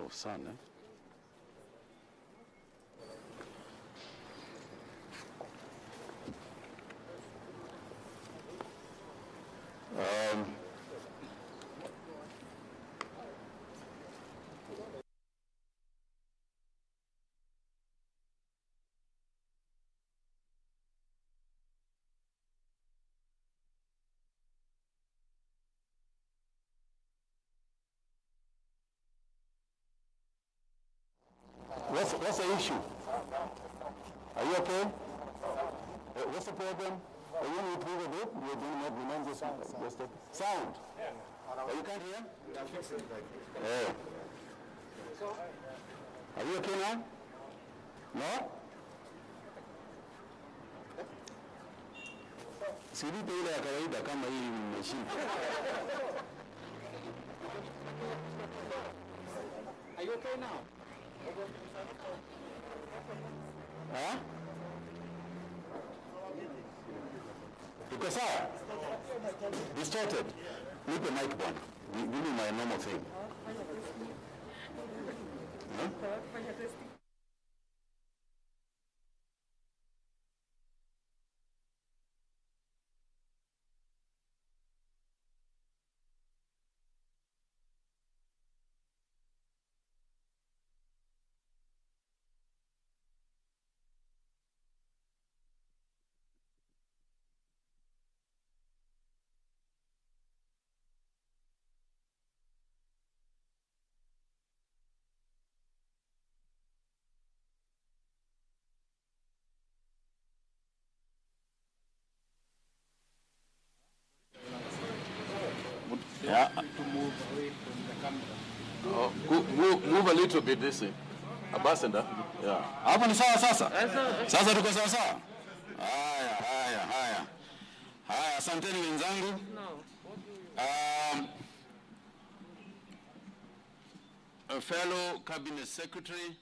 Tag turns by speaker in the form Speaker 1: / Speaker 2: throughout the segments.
Speaker 1: of sun. What's the issue? Are you okay? What's the problem? Are you going to prove a bit? You're doing what we know, just sound. Yeah. You can't hear? Yeah, fixing it. Yeah. Are you okay now? No? Sirito ile ya kawaida kama hii machine. Are you okay now? Huh? Uko sawa? Distorted. Leave the mic on. Give me my normal thing. Huh?
Speaker 2: Yeah. To move away from the camera. Move a little bit this way. Ambassador. Yeah.
Speaker 1: Hapo ni sawa sasa? Sasa tuko sawa sawa? Haya. Haya, asanteni wenzangu. A fellow cabinet secretary,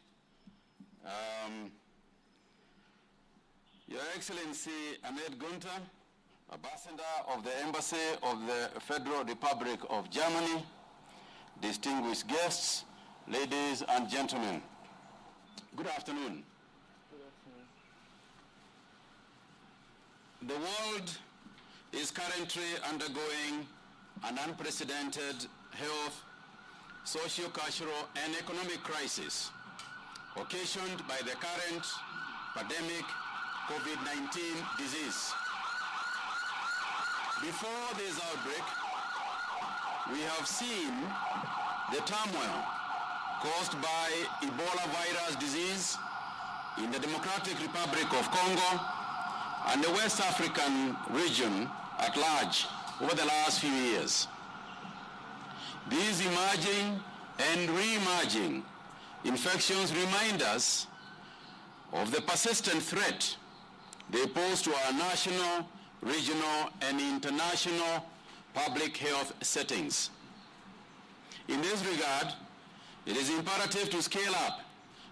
Speaker 1: Your Excellency Ahmed Gunter, Ambassador of the Embassy of the Federal Republic of Germany, distinguished guests, ladies and gentlemen, good afternoon. The world is currently undergoing an unprecedented health, socio-cultural, and economic crisis occasioned by the current pandemic COVID-19 disease. Before this outbreak, we have seen the turmoil caused by Ebola virus disease in the Democratic Republic of Congo and the West African region at large over the last few years. These emerging and re-emerging infections remind us of the persistent threat they pose to our national, regional, and international public health settings. In this regard, it is imperative to scale up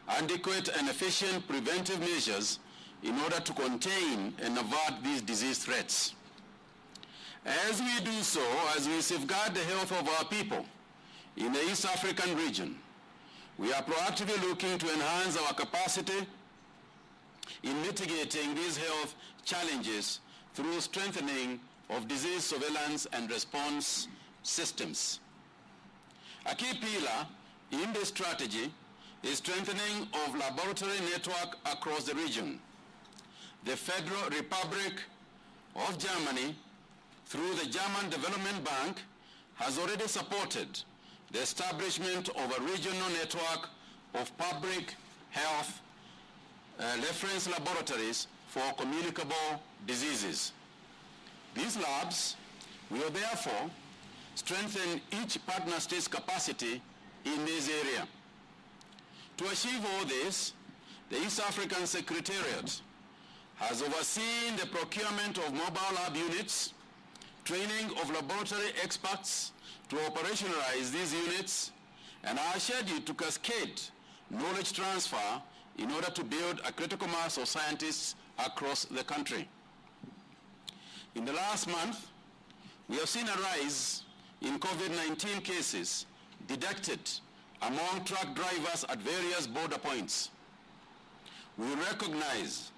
Speaker 1: adequate and efficient preventive measures in order to contain and avert these disease threats. As we do so, as we safeguard the health of our people in the East African region, we are proactively looking to enhance our capacity in mitigating these health challenges through strengthening of disease surveillance and response systems. A key pillar in this strategy is strengthening of laboratory network across the region. The Federal Republic of Germany, through the German Development Bank, has already supported the establishment of a regional network of public health reference laboratories for communicable diseases. These labs will therefore strengthen each partner state's capacity in this area. To achieve all this, the East African Secretariat has overseen the procurement of mobile lab units, training of laboratory experts to operationalize these units, and are scheduled to cascade knowledge transfer in order to build a critical mass of scientists across the country. In the last month, we have seen a rise in COVID-19 cases detected among truck drivers at various border points. We recognize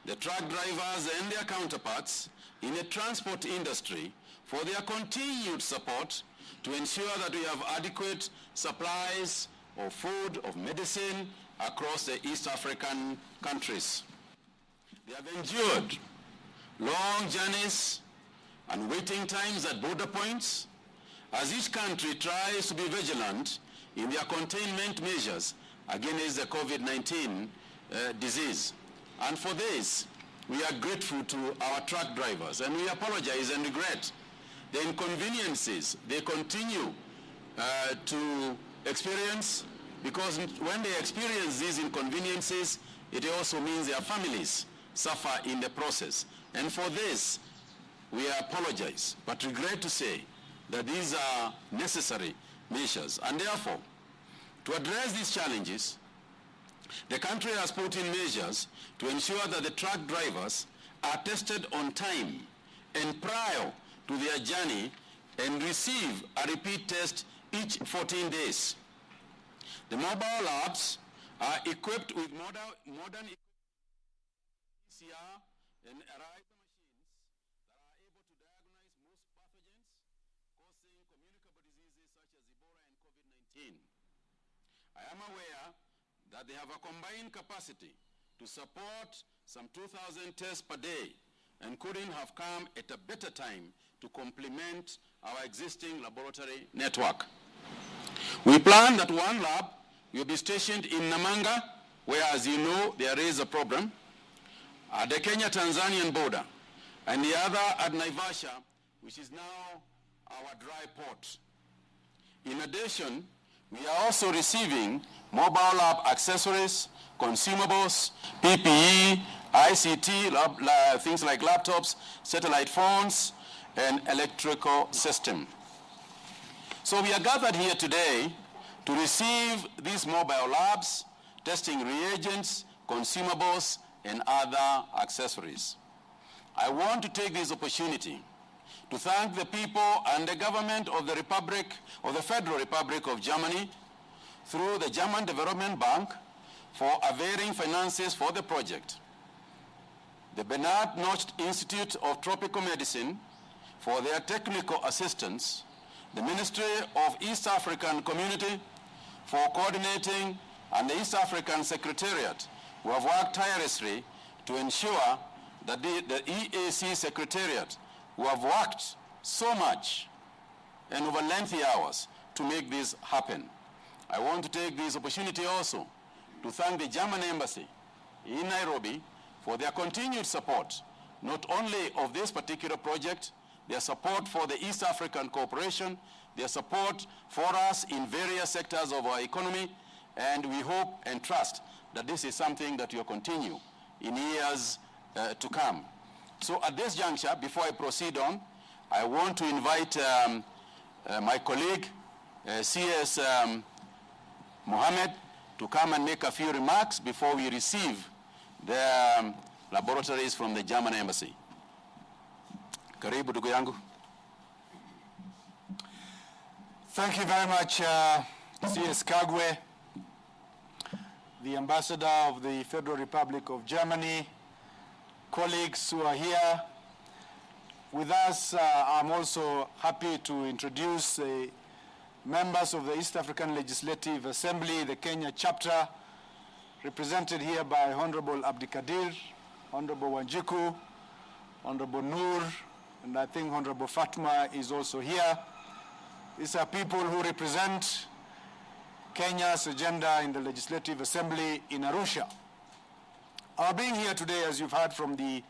Speaker 1: the truck drivers and their counterparts in the transport industry for their continued support to ensure that we have adequate supplies of food, of medicine across the East African countries. They have endured long journeys and waiting times at border points as each country tries to be vigilant in their containment measures against the COVID-19 disease. And for this, we are grateful to our truck drivers, and we apologize and regret the inconveniences they continue to experience, because when they experience these inconveniences, it also means their families suffer in the process. And for this, we apologize, but regret to say that these are necessary measures. And therefore, to address these challenges, the country has put in measures to ensure that the truck drivers are tested on time and prior to their journey and receive a repeat test each 14 days. The mobile labs are equipped with modern PCR and ELISA machines that are able to diagnose most pathogens causing communicable diseases such as Ebola and COVID-19. I am aware that they have a combined capacity to support some 2,000 tests per day and couldn't have come at a better time to complement our existing laboratory network. We plan that one lab will be stationed in Namanga, where, as you know, there is a problem, at the Kenya-Tanzanian border, and the other at Naivasha, which is now our dry port. In addition, we are also receiving mobile lab accessories, consumables, PPE, ICT, things like laptops, satellite phones, and electrical system. So we are gathered here today to receive these mobile labs, testing reagents, consumables, and other accessories. I want to take this opportunity to thank the people and the government of the Federal Republic of Germany through the German Development Bank for availing finances for the project, the Bernard Nocht Institute of Tropical Medicine for their technical assistance, the Ministry of East African Community for coordinating, and the East African Secretariat, who have worked tirelessly to ensure that the EAC Secretariat, who have worked so much and over lengthy hours to make this happen. I want to take this opportunity also to thank the German Embassy in Nairobi for their continued support, not only of this particular project, their support for the East African cooperation, their support for us in various sectors of our economy, and we hope and trust that this is something that will continue in years to come. So at this juncture, before I proceed on, I want to invite my colleague, CS Mohammed, to come and make a few remarks before we receive the laboratories from the German Embassy. Karibu ndugu yangu.
Speaker 3: Thank you very much, CS Kagwe, the Ambassador of the Federal Republic of Germany, colleagues who are here. With us, I'm also happy to introduce the members of the East African Legislative Assembly, the Kenya chapter, represented here by Honorable Abdikadir, Honorable Wanjiku, Honorable Noor, and I think Honorable Fatma is also here. These are people who represent Kenya's agenda in the Legislative Assembly in Arusha. Our being here today, as you've heard from the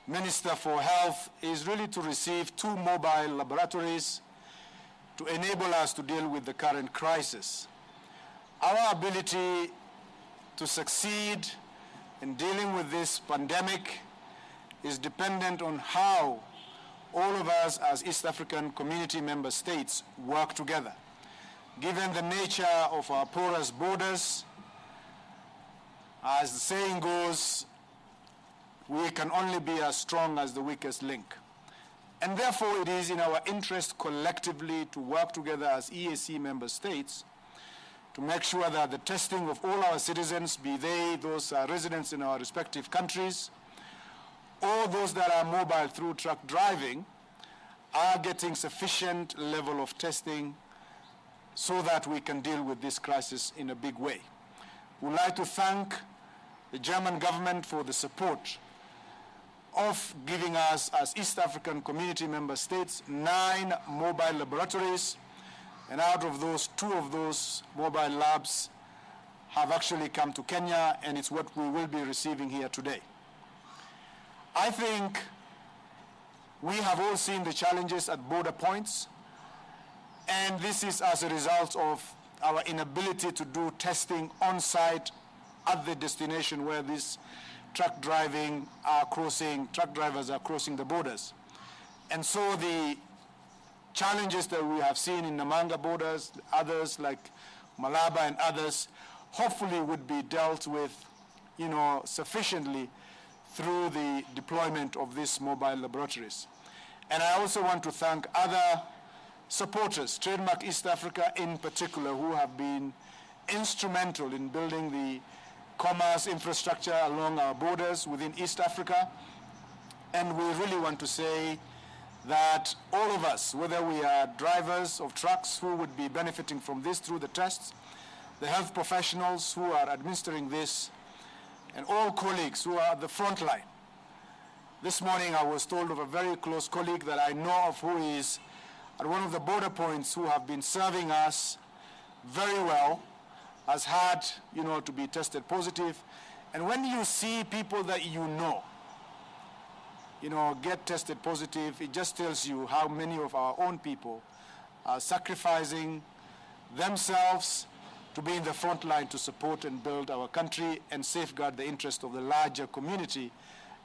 Speaker 3: Minister for Health, is really to receive 2 mobile laboratories to enable us to deal with the current crisis. Our ability to succeed in dealing with this pandemic is dependent on how all of us as East African Community member states work together. Given the nature of our porous borders, as the saying goes, we can only be as strong as the weakest link. And therefore, it is in our interest collectively to work together as EAC member states to make sure that the testing of all our citizens, be they those residents in our respective countries, or those that are mobile through truck driving, are getting sufficient level of testing so that we can deal with this crisis in a big way. We'd like to thank the German government for the support of giving us, as East African Community member states, 9 mobile laboratories, and out of those, 2 of those mobile labs have actually come to Kenya, and it's what we will be receiving here today. I think we have all seen the challenges at border points, and this is as a result of our inability to do testing on site at the destination where these truck drivers are crossing the borders. And so the challenges that we have seen in Namanga borders, others like Malaba and others, hopefully would be dealt with, sufficiently through the deployment of these mobile laboratories. And I also want to thank other supporters, Trademark East Africa in particular, who have been instrumental in building the commerce infrastructure along our borders within East Africa. And we really want to say that all of us, whether we are drivers of trucks who would be benefiting from this through the tests, the health professionals who are administering this, and all colleagues who are at the front line. This morning I was told of a very close colleague that I know of who is at one of the border points, who have been serving us very well, has had, to be tested positive. And when you see people that get tested positive, it just tells you how many of our own people are sacrificing themselves to be in the front line to support and build our country and safeguard the interest of the larger community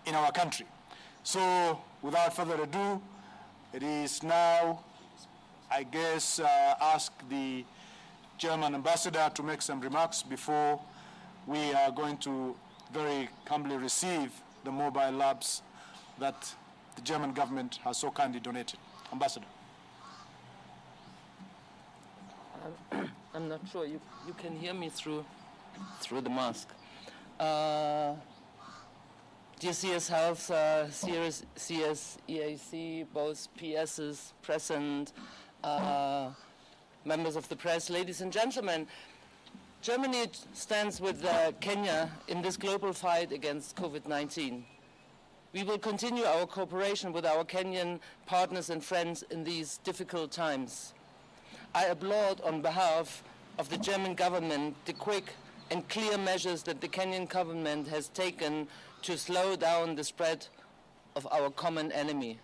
Speaker 3: in our country. So without further ado, it is now, I guess, ask the German ambassador to make some remarks before we are going to very humbly receive the mobile labs that the German government has so kindly donated. Ambassador.
Speaker 4: I'm not sure you can hear me through the mask. Dear CS Health, CS EAC, both PSs present, members of the press, ladies and gentlemen, Germany stands with Kenya in this global fight against COVID-19. We will continue our cooperation with our Kenyan partners and friends in these difficult times. I applaud on behalf of the German government the quick and clear measures that the Kenyan government has taken to slow down the spread of our common enemy.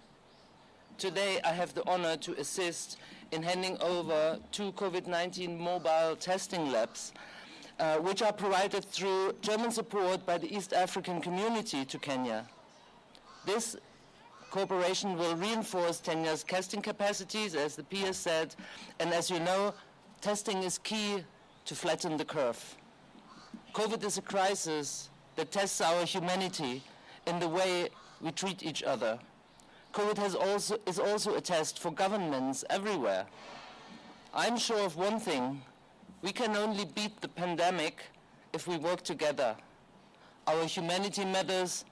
Speaker 4: Today I have the honor to assist in handing over 2 COVID-19 mobile testing labs, which are provided through German support by the East African Community to Kenya. This cooperation will reinforce Kenya's testing capacities, as the PS said, and as you know, testing is key to flatten the curve. COVID is a crisis that tests our humanity in the way we treat each other. COVID is also a test for governments everywhere. I'm sure of one thing: we can only beat the pandemic if we work together. Our humanity matters,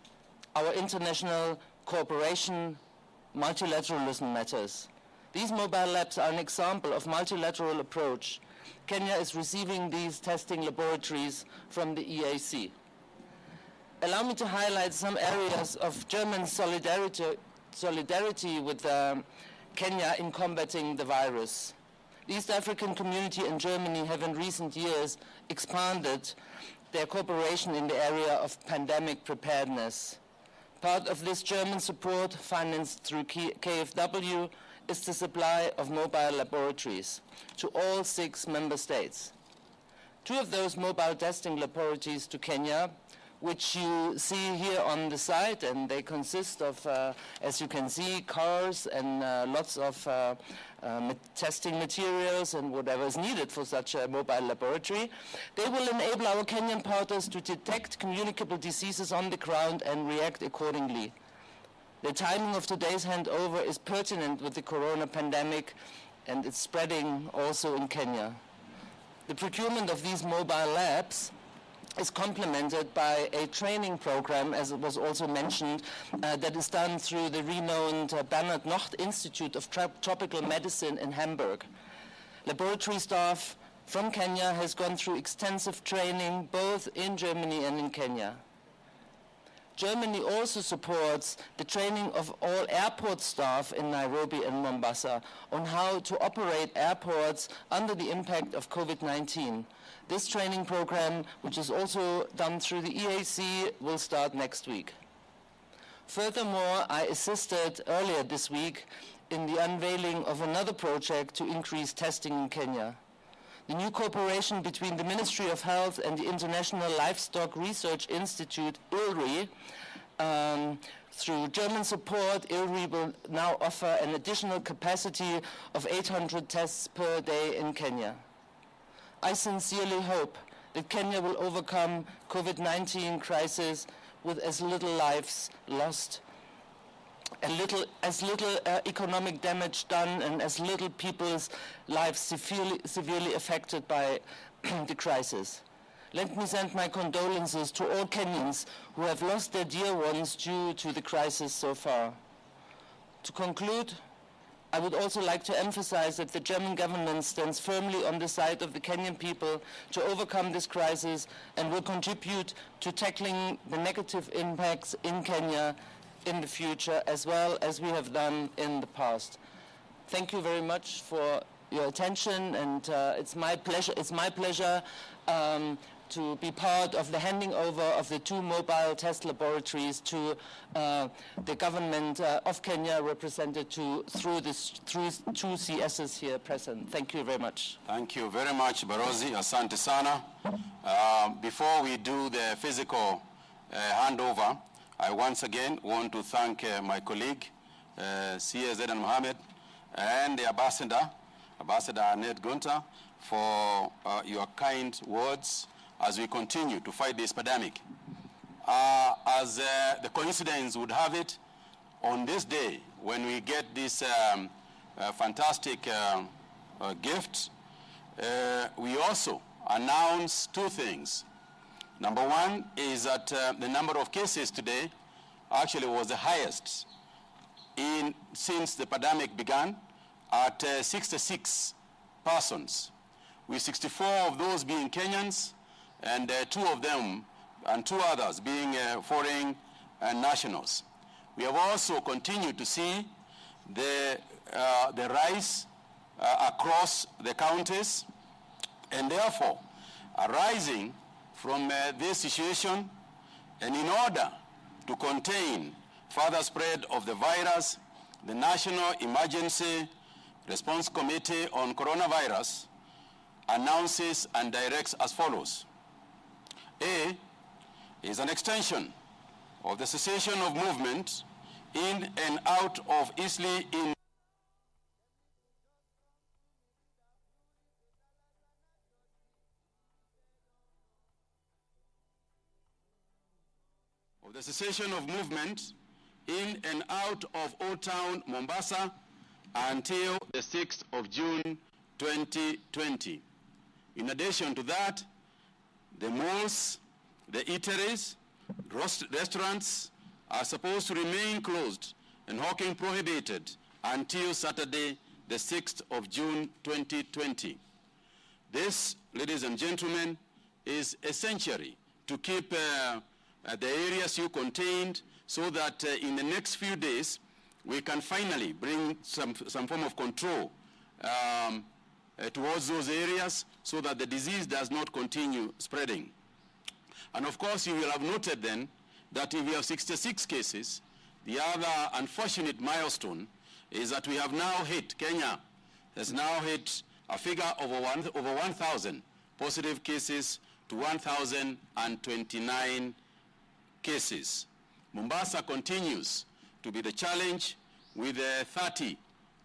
Speaker 4: our international cooperation, multilateralism matters. These mobile labs are an example of multilateral approach. Kenya is receiving these testing laboratories from the EAC. Allow me to highlight some areas of German solidarity with Kenya in combating the virus. The East African Community and Germany have in recent years expanded their cooperation in the area of pandemic preparedness. Part of this German support, financed through KfW, is the supply of mobile laboratories to all 6 member states. 2 of those mobile testing laboratories to Kenya, which you see here on the site, and they consist of, as you can see, cars and lots of testing materials and whatever is needed for such a mobile laboratory. They will enable our Kenyan partners to detect communicable diseases on the ground and react accordingly. The timing of today's handover is pertinent with the corona pandemic, and it's spreading also in Kenya. The procurement of these mobile labs is complemented by a training program, as it was also mentioned, that is done through the renowned Bernhard Nocht Institute of Tropical Medicine in Hamburg. Laboratory staff from Kenya has gone through extensive training both in Germany and in Kenya. Germany also supports the training of all airport staff in Nairobi and Mombasa on how to operate airports under the impact of COVID-19. This training program, which is also done through the EAC, will start next week. Furthermore, I assisted earlier this week in the unveiling of another project to increase testing in Kenya. The new cooperation between the Ministry of Health and the International Livestock Research Institute, ILRI, through German support, ILRI will now offer an additional capacity of 800 tests per day in Kenya. I sincerely hope that Kenya will overcome COVID-19 crisis with as little lives lost, as little economic damage done, and as little people's lives severely affected by the crisis. Let me send my condolences to all Kenyans who have lost their dear ones due to the crisis so far. To conclude, I would also like to emphasize that the German government stands firmly on the side of the Kenyan people to overcome this crisis and will contribute to tackling the negative impacts in Kenya in the future, as well as we have done in the past. Thank you very much for your attention, and it's my pleasure to be part of the handing over of the 2 mobile test laboratories to the government of Kenya, represented through 2 CSs here present. Thank you very much.
Speaker 1: Thank you very much, Barozi. Asante sana. Before we do the physical handover, I once again want to thank my colleague, C.A. Zedan Mohammed, and the Ambassador Annette Gunter, for your kind words as we continue to fight this pandemic. As the coincidence would have it, on this day, when we get this fantastic gift, we also announce 2 things. Number 1 is that the number of cases today actually was the highest since the pandemic began, at 66 persons, with 64 of those being Kenyans, and 2 of them and 2 others being foreign nationals. We have also continued to see the rise across the counties, and therefore, arising from this situation, and in order to contain further spread of the virus, the National Emergency Response Committee on Coronavirus announces and directs as follows. A is an extension of the cessation of movement in and out of Eastleigh in the cessation of movement in and out of Old Town, Mombasa, until the 6th of June 2020. In addition to that, the malls, the eateries, restaurants are supposed to remain closed and hawking prohibited until Saturday, the 6th of June 2020. This, ladies and gentlemen, is essentially to keep the areas you contained, so that in the next few days we can finally bring some form of control towards those areas, so that the disease does not continue spreading. And of course, you will have noted then that if we have 66 cases, the other unfortunate milestone is that we have now hit, Kenya has now hit a figure of over 1,000 positive cases to 1,029 cases. Mombasa continues to be the challenge, with 30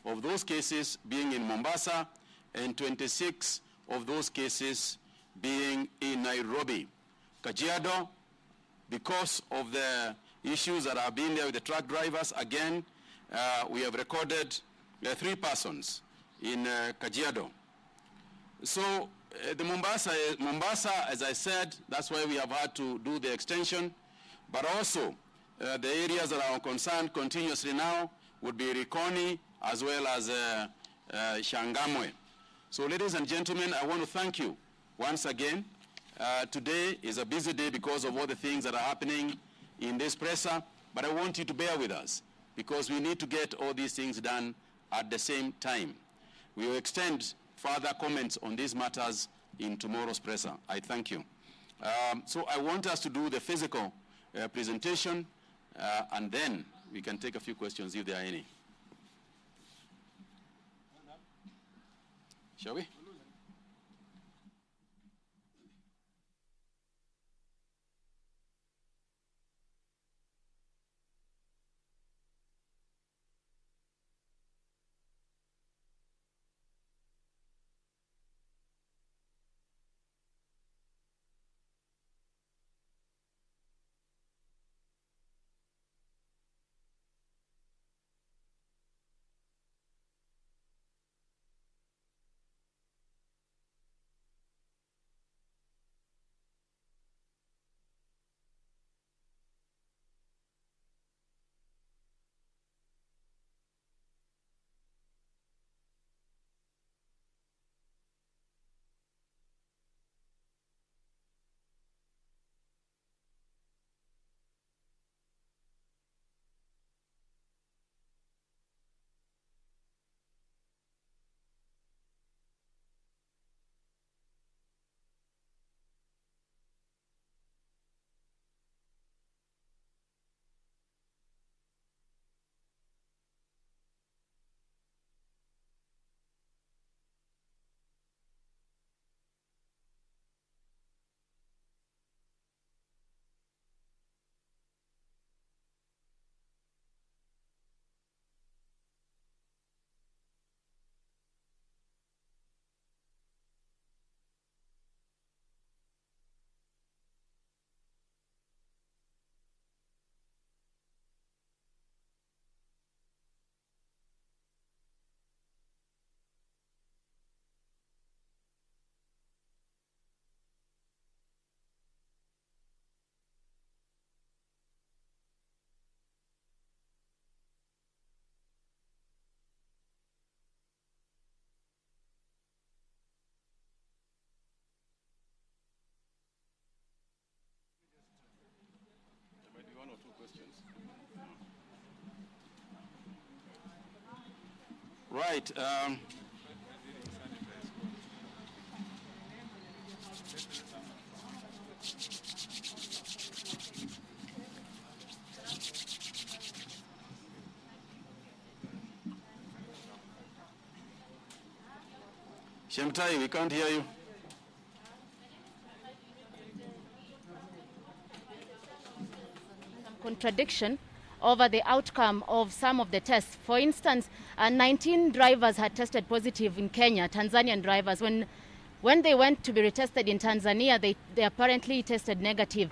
Speaker 1: of those cases being in Mombasa and 26 of those cases being in Nairobi. Kajiado, because of the issues that have been there with the truck drivers, again, we have recorded 3 persons in Kajiado. So the Mombasa, as I said, that's why we have had to do the extension, but also the areas that are concerned continuously now would be Rikoni as well as Shangamwe. So ladies and gentlemen, I want to thank you once again. Today is a busy day because of all the things that are happening in this presser, but I want you to bear with us because we need to get all these things done at the same time. We will extend further comments on these matters in tomorrow's presser. I thank you. So I want us to do the physical presentation, and then we can take a few questions if there are any. Shall we? Right. Shemtai, we can't hear you.
Speaker 5: Contradiction over the outcome of some of the tests. For instance, 19 drivers had tested positive in Kenya, Tanzanian drivers. When they went to be retested in Tanzania, they apparently tested negative.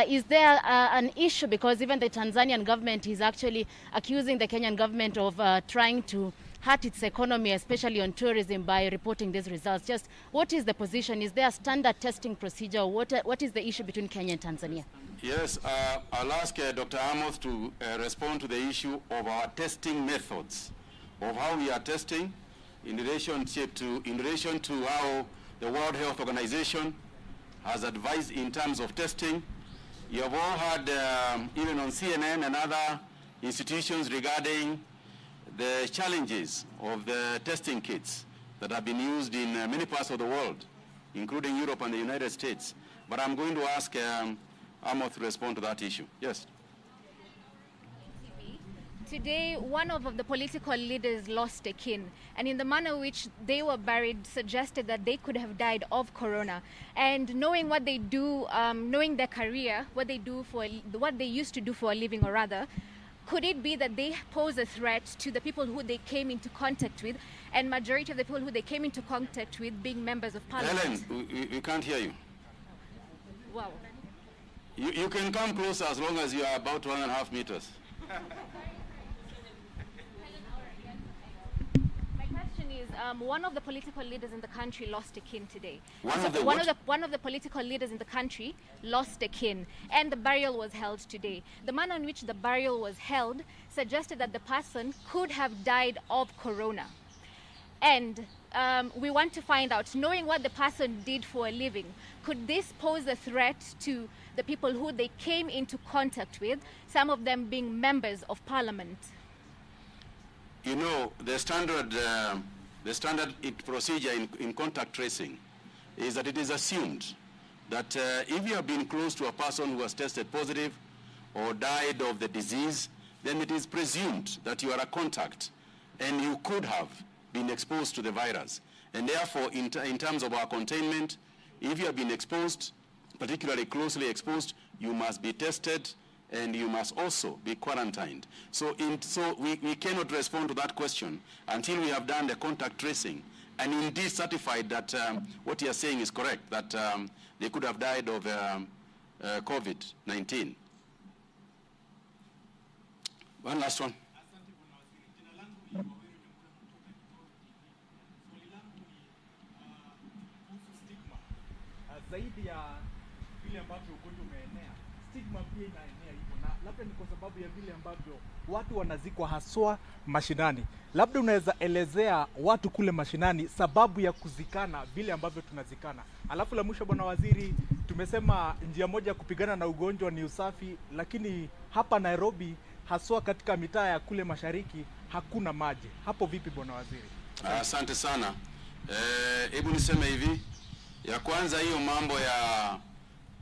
Speaker 5: Is there an issue? Because even the Tanzanian government is actually accusing the Kenyan government of trying to hurt its economy, especially on tourism, by reporting these results. Just what is the position? Is there a standard testing procedure? What is the issue between Kenya and Tanzania?
Speaker 1: Yes, I'll ask Dr. Amos to respond to the issue of our testing methods, of how we are testing in relation to how the World Health Organization has advised in terms of testing. You have all heard, even on CNN and other institutions, regarding the challenges of the testing kits that have been used in many parts of the world, including Europe and the United States. But I'm going to ask Amos to respond to that issue. Yes.
Speaker 6: Today, one of the political leaders lost a kin, and in the manner which they were buried suggested that they could have died of corona. And knowing what they do, knowing their career, what they used to do for a living, or rather, could it be that they pose a threat to the people who they came into contact with, and majority of the people who they came into contact with being members of parliament?
Speaker 1: Helen, we can't hear you.
Speaker 6: Wow.
Speaker 1: You can come closer as long as you are about 1.5 meters.
Speaker 6: My question is, one of the political leaders in the country lost a kin today.
Speaker 1: One
Speaker 6: of the political leaders in the country lost a kin, and the burial was held today. The manner in which the burial was held suggested that the person could have died of corona. And we want to find out, knowing what the person did for a living, could this pose a threat to the people who they came into contact with, some of them being members of parliament?
Speaker 1: You know, the standard procedure in contact tracing is that it is assumed that if you have been close to a person who has tested positive or died of the disease, then it is presumed that you are a contact and you could have been exposed to the virus. And therefore, in terms of our containment, if you have been exposed, particularly closely exposed, you must be tested and you must also be quarantined. So we cannot respond to that question until we have done the contact tracing and indeed certified that what you are saying is correct, that they could have died of COVID-19. One last one.
Speaker 7: Zaidi ya vile ambavyo ugonjwa umeenea, stigma pia inaenea hivyo, na labda ni kwa sababu ya vile ambavyo watu wanazikwa haswa mashinani. Labda unaweza elezea watu kule mashinani sababu ya kuzikana vile ambavyo tunazikana. Alafu la mwisho, Bwana Waziri, tumesema njia moja ya kupigana na ugonjwa ni usafi, lakini hapa Nairobi haswa katika mitaa ya kule mashariki hakuna maji. Hapo vipi, Bwana Waziri?
Speaker 1: Asante sana. Hebu niseme hivi. Ya kwanza, hiyo mambo ya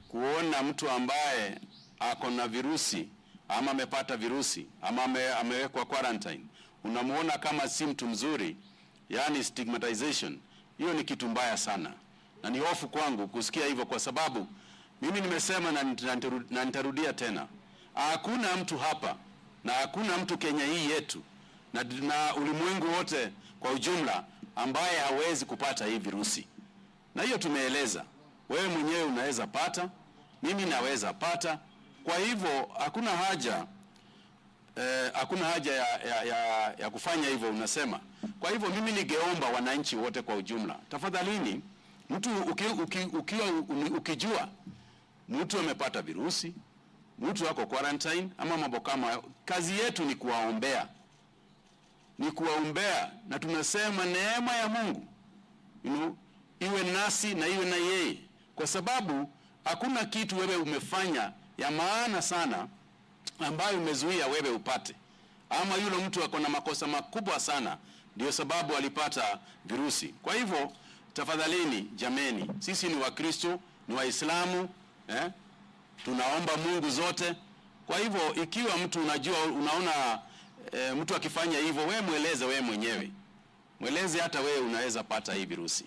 Speaker 1: kuona mtu ambaye ako na virusi ama amepata virusi ama amewekwa quarantine, unamuona kama si mtu mzuri, yani stigmatization, hiyo ni kitu mbaya sana. Na ni hofu kwangu kusikia hivyo, kwa sababu mimi nimesema na nitarudia tena, hakuna mtu hapa na hakuna mtu Kenya hii yetu na ulimwengu wote kwa ujumla ambaye hawezi kupata hii virusi. Na hiyo tumeeleza, wewe mwenyewe unaweza pata, mimi naweza pata. Kwa hivyo hakuna haja ya kufanya hivyo unasema. Kwa hivyo mimi ningeomba wananchi wote kwa ujumla, tafadhalini, mtu ukijua mtu amepata virusi, mtu wako quarantine ama mambo kama, kazi yetu ni kuwaombea. Na tunasema neema ya Mungu, iwe nasi na iwe na yeye, kwa sababu hakuna kitu wewe umefanya ya maana sana ambayo umezuia wewe upate, ama yule mtu ako na makosa makubwa sana ndio sababu alipata virusi. Kwa hivyo tafadhalini jameni, sisi ni Wakristo, ni Waislamu, tunaomba Mungu zote. Kwa hivyo ikiwa mtu unaona mtu akifanya hivyo, wewe mweleze wewe mwenyewe, mweleze hata wewe unaweza pata hii virusi.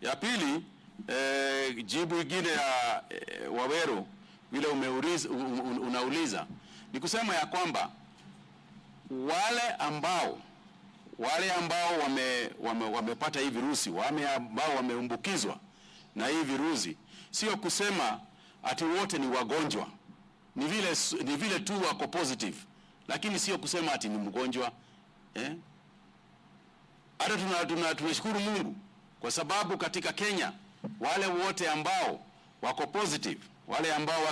Speaker 1: Ya pili, jibu ingine ya Waweru vile unauliza ni kusema ya kwamba wale ambao wamepata hii virusi, ambao wameambukizwa na hii virusi, sio kusema ati wote ni wagonjwa. Ni vile tu wako positive, lakini sio kusema ati ni mgonjwa. Hata tunashukuru Mungu kwa sababu katika Kenya wale wote ambao wako positive, wale ambao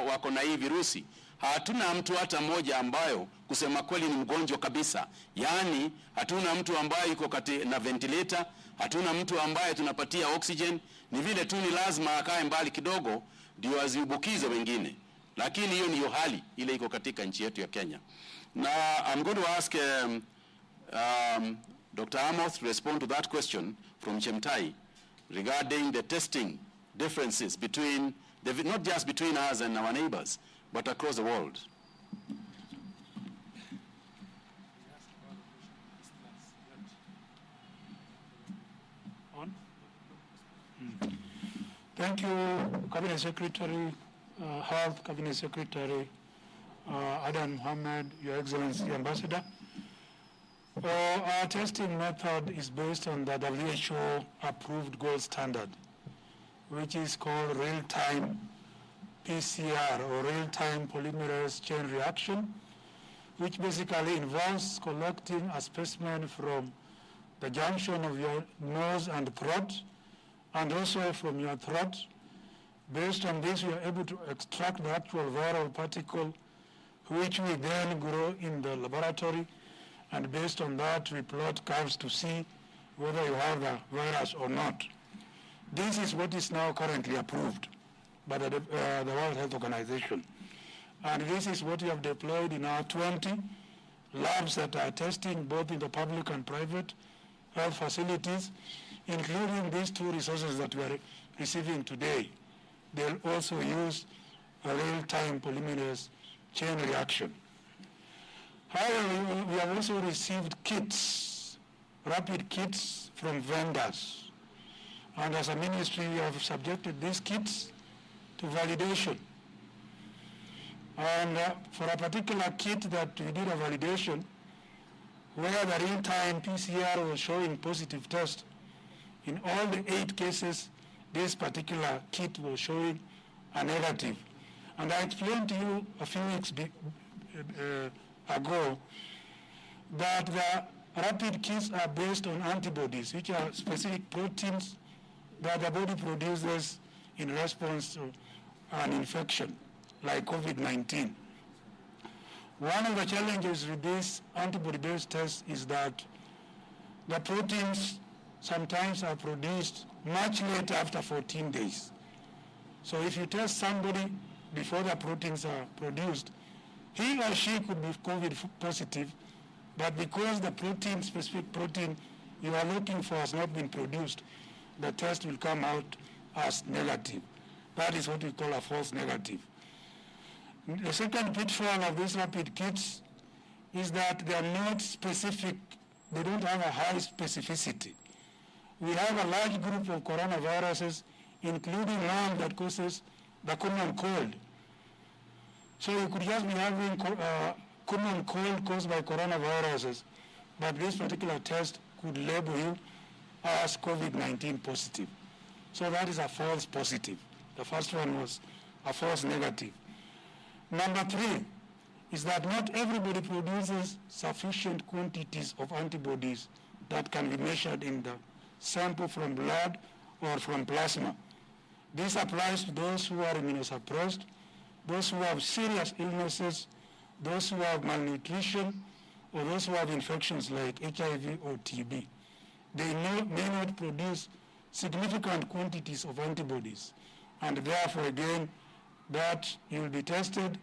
Speaker 1: wako na hii virusi, hatuna mtu hata mmoja ambayo kusema kweli ni mgonjwa kabisa. Yaani hatuna mtu ambaye yuko na ventilator, hatuna mtu ambaye tunapatia oxygen. Ni vile tu ni lazima akae mbali kidogo ndio azibukize wengine. Lakini hiyo ndiyo hali ile iko katika nchi yetu ya Kenya. Na I'm going to ask Dr. Amoth to respond to that question from Chemtai regarding the testing differences between, not just between us and our neighbors, but across the world.
Speaker 8: Thank you, Cabinet Secretary, Health Cabinet Secretary Adan Mohammed, Your Excellency Ambassador. Our testing method is based on the WHO approved gold standard, which is called real-time PCR, or real-time polymerase chain reaction, which basically involves collecting a specimen from the junction of your nose and throat, and also from your throat. Based on this, we are able to extract the actual viral particle, which we then grow in the laboratory, and based on that, we plot curves to see whether you have the virus or not. This is what is now currently approved by the World Health Organization. And this is what we have deployed in our 20 labs that are testing both in the public and private health facilities, including these two resources that we are receiving today. They'll also use a real-time polymerase chain reaction. However, we have also received kits, rapid kits from vendors. And as a ministry, we have subjected these kits to validation. And for a particular kit that we did a validation, where the real-time PCR was showing positive test, in all the 8 cases, this particular kit was showing a negative. And I explained to you a few weeks ago that the rapid kits are based on antibodies, which are specific proteins that the body produces in response to an infection, like COVID-19. One of the challenges with this antibody-based test is that the proteins sometimes are produced much later after 14 days. So if you test somebody before the proteins are produced, he or she could be COVID positive, but because the protein, specific protein you are looking for has not been produced, the test will come out as negative. That is what we call a false negative. The second pitfall of these rapid kits is that they are not specific, they don't have a high specificity. We have a large group of coronaviruses, including one that causes the common cold. So you could just be having common cold caused by coronaviruses, but this particular test could label you as COVID-19 positive. So that is a false positive. The first one was a false negative. Number 3 is that not everybody produces sufficient quantities of antibodies that can be measured in the sample from blood or from plasma. This applies to those who are immunosuppressed, those who have serious illnesses, those who have malnutrition, or those who have infections like HIV or TB. They may not produce significant quantities of antibodies, and therefore, again, that you will be tested,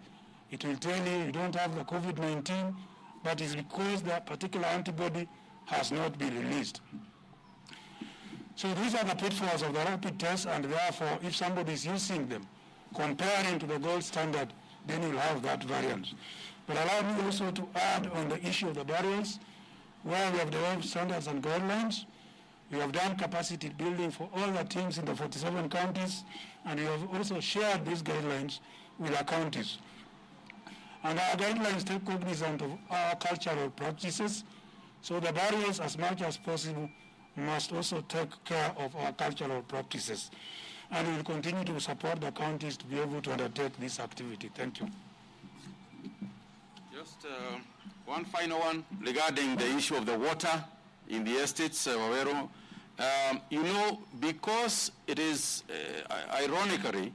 Speaker 8: it will tell you you don't have the COVID-19, but it's because that particular antibody has not been released. So these are the pitfalls of the rapid test, and therefore, if somebody is using them, comparing to the gold standard, then you'll have that variance. But allow me also to add on the issue of the variants, where we have developed standards and guidelines. We have done capacity building for all the teams in the 47 counties, and we have also shared these guidelines with our counties. And our guidelines take cognizance of our cultural practices, so the barriers, as much as possible, must also take care of our cultural practices. And we will continue to support the counties to be able to undertake this activity. Thank you.
Speaker 1: Just one final one regarding the issue of the water in the estates, Wawero. You know, because it is, ironically,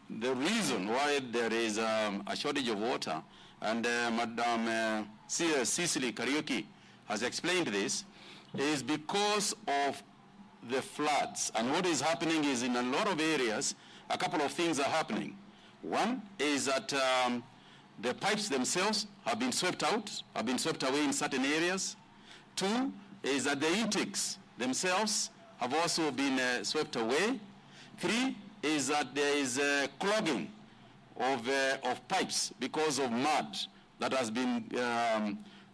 Speaker 1: the reason why there is a shortage of water, and Madam Cecily Kariuki has explained this, is because of the floods. And what is happening is in a lot of areas, a couple of things are happening. One is that the pipes themselves have been swept out, have been swept away in certain areas. 2 is that the intakes themselves have also been swept away. 3 is that there is clogging of pipes because of mud that has been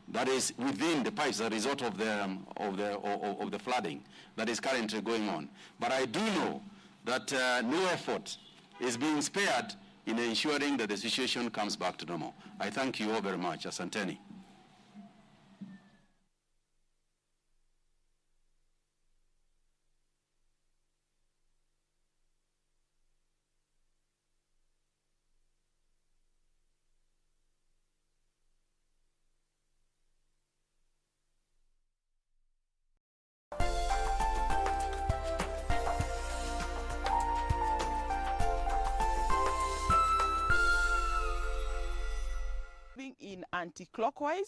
Speaker 1: that is within the pipes as a result of the flooding that is currently going on. But I do know that no effort is being spared in ensuring that the situation comes back to normal. I thank you all very much. Asanteni.
Speaker 9: in anti-clockwise.